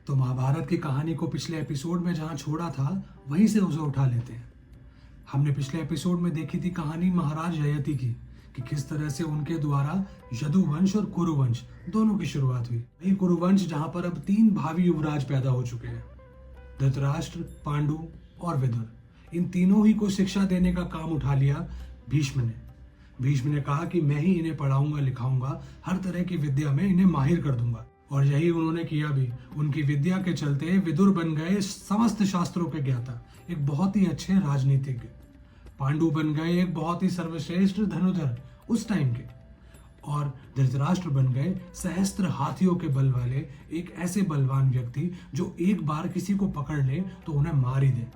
तो महाभारत की कहानी को पिछले एपिसोड में जहाँ छोड़ा था वहीं से उसे उठा लेते हैं। हमने पिछले एपिसोड में देखी थी कहानी महाराज ययाति की कि किस तरह से उनके द्वारा यदुवंश और कुरुवंश दोनों की शुरुआत हुई। वही कुरुवंश जहाँ पर अब 3 भावी युवराज पैदा हो चुके हैं, धृतराष्ट्र, पांडु और विदुर। इन तीनों ही को शिक्षा देने का काम उठा लिया भीष्म ने। भीष्म ने कहा कि मैं ही इन्हें पढ़ाऊंगा, लिखाऊंगा, हर तरह की विद्या में इन्हें माहिर कर दूंगा। और यही उन्होंने किया भी। उनकी विद्या के चलते विदुर बन गए समस्त शास्त्रों के ज्ञाता, एक बहुत ही अच्छे राजनीतिज्ञ। पांडु बन गए एक बहुत ही सर्वश्रेष्ठ धनुधर उस टाइम के। और धृतराष्ट्र बन गए सहस्त्र हाथियों के बल वाले एक ऐसे बलवान व्यक्ति जो एक बार किसी को पकड़ ले तो उन्हें मार ही दे।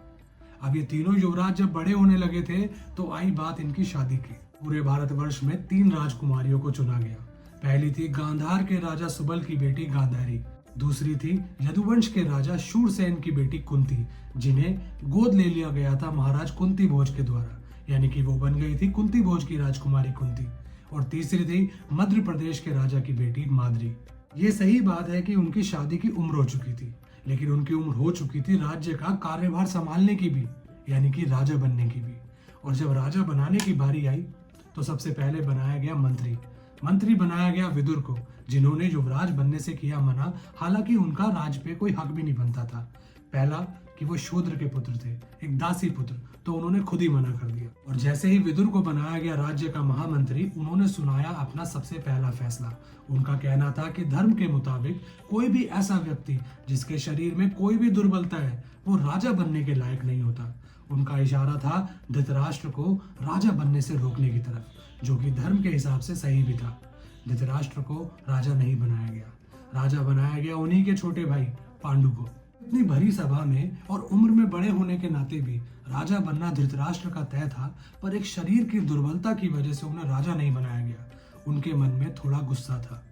अब ये तीनों युवराज जब बड़े होने लगे थे तो आई बात इनकी शादी की। पूरे भारतवर्ष में 3 राजकुमारियों को चुना गया। पहली थी गांधार के राजा सुबल की बेटी गांधारी, दूसरी थी यदुवंश के राजा शूरसेन की बेटी कुंती, जिन्हें गोद ले लिया गया था महाराज कुंती भोज के द्वारा, यानी कि वो बन गई थी कुंती भोज की राजकुमारी कुंती। और तीसरी थी मध्य प्रदेश के राजा की बेटी माद्री। ये सही बात है कि उनकी शादी की उम्र हो चुकी थी, लेकिन उनकी उम्र हो चुकी थी राज्य का कार्यभार संभालने की भी, यानी कि राजा बनने की भी। और जब राजा बनाने की बारी आई तो सबसे पहले बनाया गया मंत्री बनाया गया विदुर को, जिन्होंने युवराज बनने से किया मना। हालांकि उनका राज पे कोई हक भी नहीं बनता था। पहला कि वो शूद्र के पुत्र थे, एक दासी पुत्र, तो उन्होंने खुद ही मना कर दिया। और जैसे ही विदुर को बनाया गया राज्य का महामंत्री, उन्होंने सुनाया अपना सबसे पहला फैसला। उनका कहना था कि धर्म के मुताबिक कोई भी ऐसा व्यक्ति जिसके शरीर में कोई भी दुर्बलता है वो राजा बनने के लायक नहीं होता। उनका इशारा था धृतराष्ट्र को राजा बनने से रोकने की तरफ, जो कि धर्म के हिसाब से सही भी था। धृतराष्ट्र को राजा नहीं बनाया गया, राजा बनाया गया उन्हीं के छोटे भाई पांडु को। इतनी भरी सभा में और उम्र में बड़े होने के नाते भी राजा बनना धृतराष्ट्र का तय था, पर एक शरीर की दुर्बलता की वजह से उन्हें राजा नहीं बनाया गया। उनके मन में थोड़ा गुस्सा था,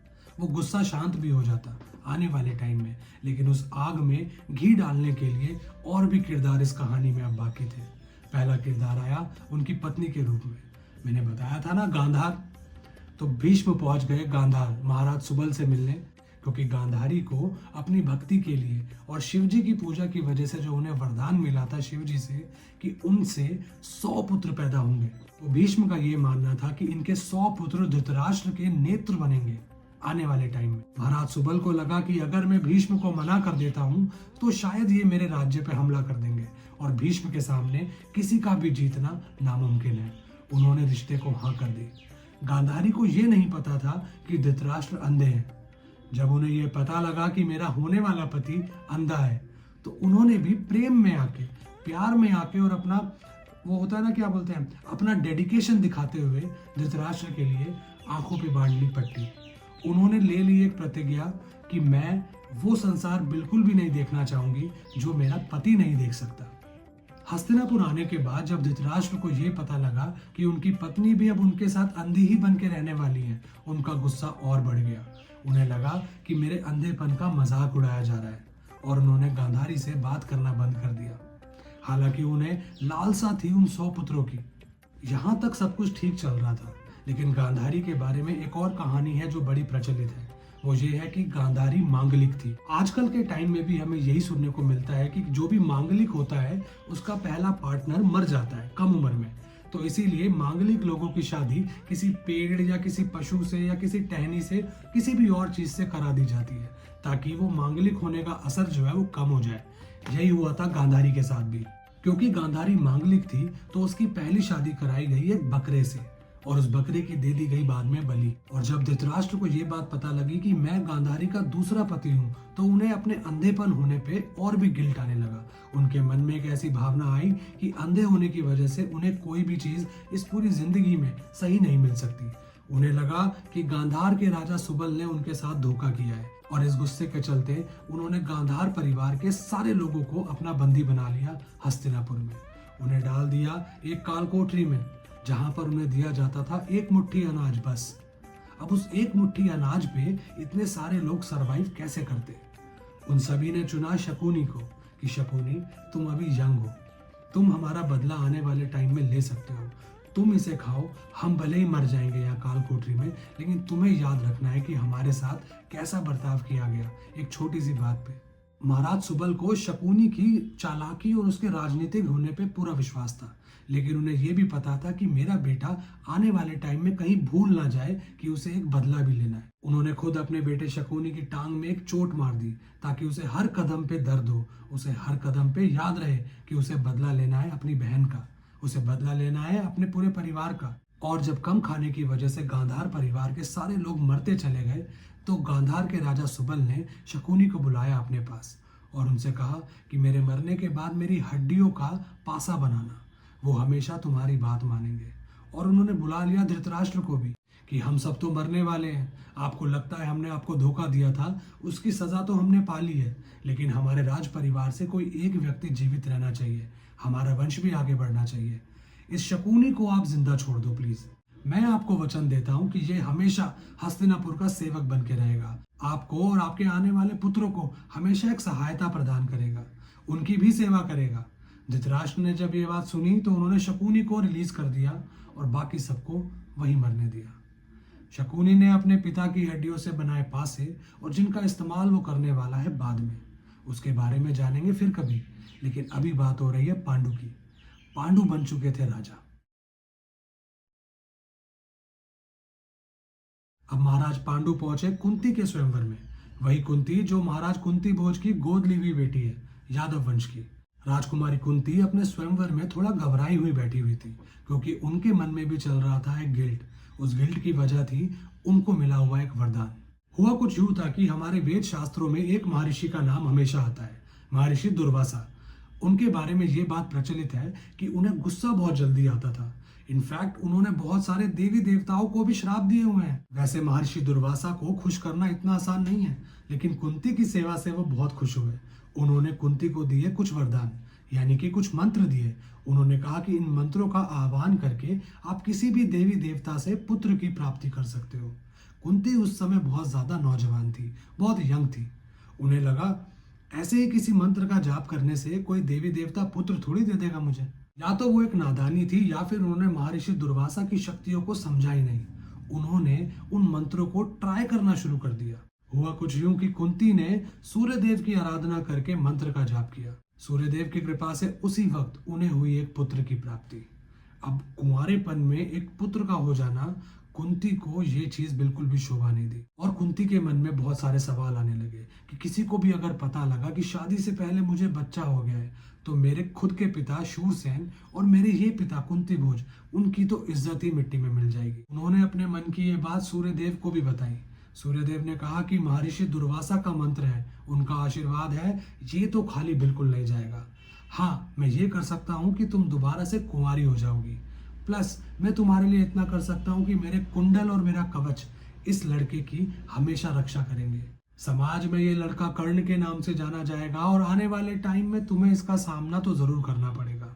वो गुस्सा शांत भी हो जाता आने वाले टाइम में, लेकिन उस आग में घी डालने के लिए और भी किरदार इस कहानी में अब बाकी थे। पहला किरदार आया उनकी पत्नी के रूप में। मैंने बताया था ना गांधार, तो भीष्म पहुंच गए गांधार महाराज सुबल से मिलने, क्योंकि गांधारी को अपनी भक्ति के लिए और शिवजी की पूजा की वजह से जो उन्हें वरदान मिला था शिवजी से कि उनसे 100 पुत्र पैदा होंगे, तो भीष्म का ये मानना था कि इनके 100 पुत्र धृतराष्ट्र के नेत्र बनेंगे आने वाले टाइम में। महाराज सुबल को लगा कि अगर मैं भीष्म को मना कर देता हूँ तो शायद ये मेरे राज्य पे हमला कर देंगे और भीष्म के सामने किसी का भी जीतना नामुमकिन है। उन्होंने रिश्ते को हाँ कर दी। गांधारी को ये नहीं पता था कि धृतराष्ट्र अंधे हैं। जब उन्हें यह पता लगा कि मेरा होने वाला पति अंधा है, तो उन्होंने भी प्रेम में आके, प्यार में आके और अपना वो होता है ना, क्या बोलते हैं, अपना डेडिकेशन दिखाते हुए धृतराष्ट्र के लिए आंखों पे बांध ली पट्टी। उन्होंने ले ली एक प्रतिज्ञा कि मैं वो संसार बिल्कुल भी नहीं देखना चाहूंगी जो मेरा पति नहीं देख सकता। हस्तिनापुर आने के बाद जब धृतराष्ट्र को ये पता लगा कि उनकी पत्नी भी अब उनके साथ अंधी ही बन के रहने वाली है, उनका गुस्सा और बढ़ गया। उन्हें लगा कि मेरे अंधेपन का मजाक उड़ाया जा रहा है, और उन्होंने गांधारी से बात करना बंद कर दिया। हालांकि उन्हें लालसा थी उन 100 पुत्रों की। यहाँ तक सब कुछ ठीक चल रहा था, लेकिन गांधारी के बारे में एक और कहानी है जो बड़ी प्रचलित है। वो ये है कि गांधारी मांगलिक थी। आजकल के टाइम में भी हमें यही सुनने को मिलता है कि जो भी मांगलिक होता है उसका पहला पार्टनर मर जाता है कम उम्र में, तो इसीलिए मांगलिक लोगों की शादी किसी पेड़ या किसी पशु से या किसी टहनी से, किसी भी और चीज से करा दी जाती है, ताकि वो मांगलिक होने का असर जो है वो कम हो जाए। यही हुआ था गांधारी के साथ भी। क्योंकि गांधारी मांगलिक थी तो उसकी पहली शादी कराई गई एक बकरे से, और उस बकरे की दे दी गई बाद में बलि। और जब धृतराष्ट्र को ये बात पता लगी कि मैं गांधारी का दूसरा पति हूँ, तो उन्हें अपने अंधेपन होने पे और भी गिल्ट आने लगा। उनके मन में एक ऐसी भावना आई कि अंधे होने की वजह से उन्हें कोई भी चीज इस पूरी जिंदगी में सही नहीं मिल सकती। उन्हें लगा कि गांधार के राजा सुबल ने उनके साथ धोखा किया है, और इस गुस्से के चलते उन्होंने गांधार परिवार के सारे लोगों को अपना बंदी बना लिया हस्तिनापुर में। उन्हें डाल दिया एक काल कोठरी में, जहां पर उन्हें दिया जाता था एक मुट्ठी अनाज बस। अब उस एक मुट्ठी अनाज पे इतने सारे लोग सरवाइव कैसे करते? उन सभी ने चुना शकुनी को कि शकुनी, तुम अभी यंग हो, तुम हमारा बदला आने वाले टाइम में ले सकते हो, तुम इसे खाओ, हम भले ही मर जाएंगे यहाँ काल कोठरी में, लेकिन तुम्हें याद रखना है कि हमारे साथ कैसा बर्ताव किया गया एक छोटी सी बात पे। महाराज सुबल को शकुनी की चालाकी और उसके राजनीतिक होने पे पूरा विश्वास था, लेकिन उन्हें यह भी पता था कि मेरा बेटा आने वाले टाइम में कहीं भूल ना जाए कि उसे एक बदला भी लेना है। उन्होंने खुद अपने बेटे शकुनी की टांग में एक चोट मार दी ताकि उसे हर कदम पे दर्द हो, उसे हर कदम पे याद रहे कि उसे बदला लेना है अपनी बहन का, उसे बदला लेना है अपने पूरे परिवार का। और जब कम खाने की वजह से गांधार परिवार के सारे लोग मरते चले गए तो गांधार के राजा सुबल ने शकुनी को बुलाया अपने पास और उनसे कहा कि मेरे मरने के बाद मेरी हड्डियों का पासा बनाना, वो हमेशा तुम्हारी बात मानेंगे। और उन्होंने बुला लिया धृतराष्ट्र को भी कि हम सब तो मरने वाले हैं, आपको लगता है हमने आपको धोखा दिया था, उसकी सजा तो हमने पा ली है, लेकिन हमारे राज परिवार से कोई एक व्यक्ति जीवित रहना चाहिए, हमारा वंश भी आगे बढ़ना चाहिए। इस शकुनी को आप जिंदा छोड़ दो प्लीज। मैं आपको वचन देता हूं कि ये हमेशा हस्तिनापुर का सेवक बन के रहेगा, आपको और आपके आने वाले पुत्रों को हमेशा एक सहायता प्रदान करेगा, उनकी भी सेवा करेगा। धृतराष्ट्र ने जब ये बात सुनी तो उन्होंने शकुनी को रिलीज कर दिया और बाकी सबको वहीं मरने दिया। शकुनी ने अपने पिता की हड्डियों से बनाए पासे और जिनका इस्तेमाल वो करने वाला है बाद में, उसके बारे में जानेंगे फिर कभी। लेकिन अभी बात हो रही है पांडु की। पांडु बन चुके थे राजा। अब महाराज पांडु पहुंचे कुंती के स्वयंवर में, वही कुंती जो महाराज कुंती भोज की गोद ली हुई बेटी है, यादव वंश की। राजकुमारी कुंती अपने स्वयंवर में थोड़ा घबराई हुई बैठी हुई थी क्योंकि उनके मन में भी चल रहा था एक गिल्ट। उस गिल्ट की वजह थी उनको मिला हुआ एक वरदान। हुआ कुछ यूं था कि हमारे वेद शास्त्रों में एक महर्षि का नाम हमेशा आता है, महर्षि दुर्वासा। उनके बारे में ये बात प्रचलित है कि उन्हें गुस्सा बहुत जल्दी आता था। इनफैक्ट उन्होंने बहुत सारे देवी देवताओं को भी श्राप दिए हुए हैं। वैसे महर्षि दुर्वासा को खुश करना इतना आसान नहीं है, लेकिन कुंती की सेवा से वो बहुत खुश हुए। उन्होंने कुंती को दिए कुछ वरदान, यानी कि कुछ मंत्र दिए। उन्होंने कहा कि इन मंत्रों का आह्वान करके आप किसी भी देवी देवता से पुत्र की प्राप्ति कर सकते हो। कुंती उस समय बहुत ज्यादा नौजवान थी, बहुत यंग थी। उन्हें लगा ऐसे ही किसी मंत्र का जाप करने से कोई देवी देवता पुत्र थोड़ी दे देगा मुझे। या तो वो एक नादानी थी या फिर उन्होंने महर्षि दुर्वासा की शक्तियों को समझा ही नहीं। उन्होंने उन मंत्रों को ट्राई करना शुरू कर दिया। हुआ कुछ यूं कि कुंती ने सूर्यदेव की आराधना करके मंत्र का जाप किया। सूर्यदेव की कृपा से उसी वक्त उन्हें हुई एक पुत्र की प्राप्ति। अब कुंवारेपन में एक पुत्र का हो जाना कुंती को ये चीज बिल्कुल भी शोभा नहीं दी और कुंती के मन में बहुत सारे सवाल आने लगे कि किसी को भी अगर पता लगा कि शादी से पहले मुझे बच्चा हो गया है तो मेरे खुद के पिता शूरसेन और मेरे ये पिता कुंती भोज, उनकी तो इज्जत ही मिट्टी में मिल जाएगी। उन्होंने अपने मन की ये बात सूर्यदेव को भी बताई। सूर्यदेव ने कहा कि महर्षि दुर्वासा का मंत्र है, उनका आशीर्वाद है, ये तो खाली बिल्कुल नहीं जाएगा। हाँ, मैं ये कर सकता हूँ कि तुम दोबारा से कुंवारी हो जाओगी, प्लस मैं तुम्हारे लिए इतना कर सकता हूँ कि मेरे कुंडल और मेरा कवच इस लड़के की हमेशा रक्षा करेंगे। समाज में ये लड़का कर्ण के नाम से जाना जाएगा और आने वाले टाइम में तुम्हें इसका सामना तो जरूर करना पड़ेगा।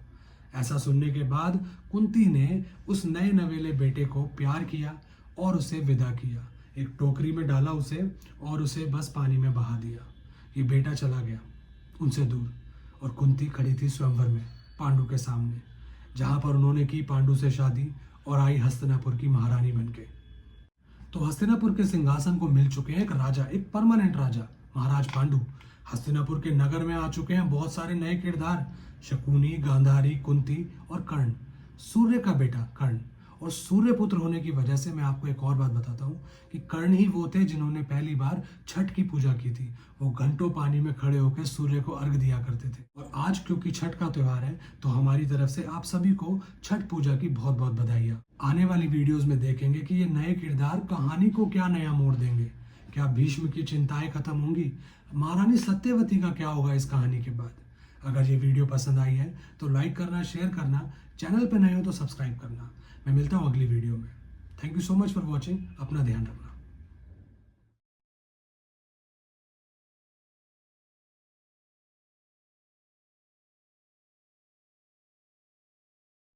ऐसा सुनने के बाद कुंती ने उस नए नवेले बेटे को प्यार किया और उसे विदा किया। एक टोकरी में डाला उसे और उसे बस पानी में बहा दिया। ये बेटा चला गया उनसे दूर और कुंती खड़ी थी स्वयंवर में पांडु के सामने, जहां पर उन्होंने की पांडु से शादी और आई हस्तिनापुर की महारानी बनके। तो हस्तिनापुर के सिंहासन को मिल चुके हैं एक राजा, एक परमानेंट राजा, महाराज पांडु। हस्तिनापुर के नगर में आ चुके हैं बहुत सारे नए किरदार, शकुनी, गांधारी, कुंती और कर्ण, सूर्य का बेटा कर्ण। और सूर्य पुत्र होने की वजह से मैं आपको एक और बात बताता हूँ कि कर्ण ही वो थे जिन्होंने पहली बार छठ की पूजा की थी। वो घंटों पानी में खड़े होकर सूर्य को अर्घ दिया करते थे। और आज क्योंकि छठ का त्योहार है तो हमारी तरफ से आप सभी को छठ पूजा की बहुत बहुत बधाइयाँ। आने वाली वीडियोज में देखेंगे कि ये नए किरदार कहानी को क्या नया मोड़ देंगे। क्या भीष्म की चिंताएं खत्म होंगी? महारानी सत्यवती का क्या होगा इस कहानी के बाद? अगर ये वीडियो पसंद आई है तो लाइक करना, शेयर करना, चैनल पे नए हो तो सब्सक्राइब करना। मैं मिलता हूँ अगली वीडियो में। Thank you so much for watching. अपना ध्यान रखना।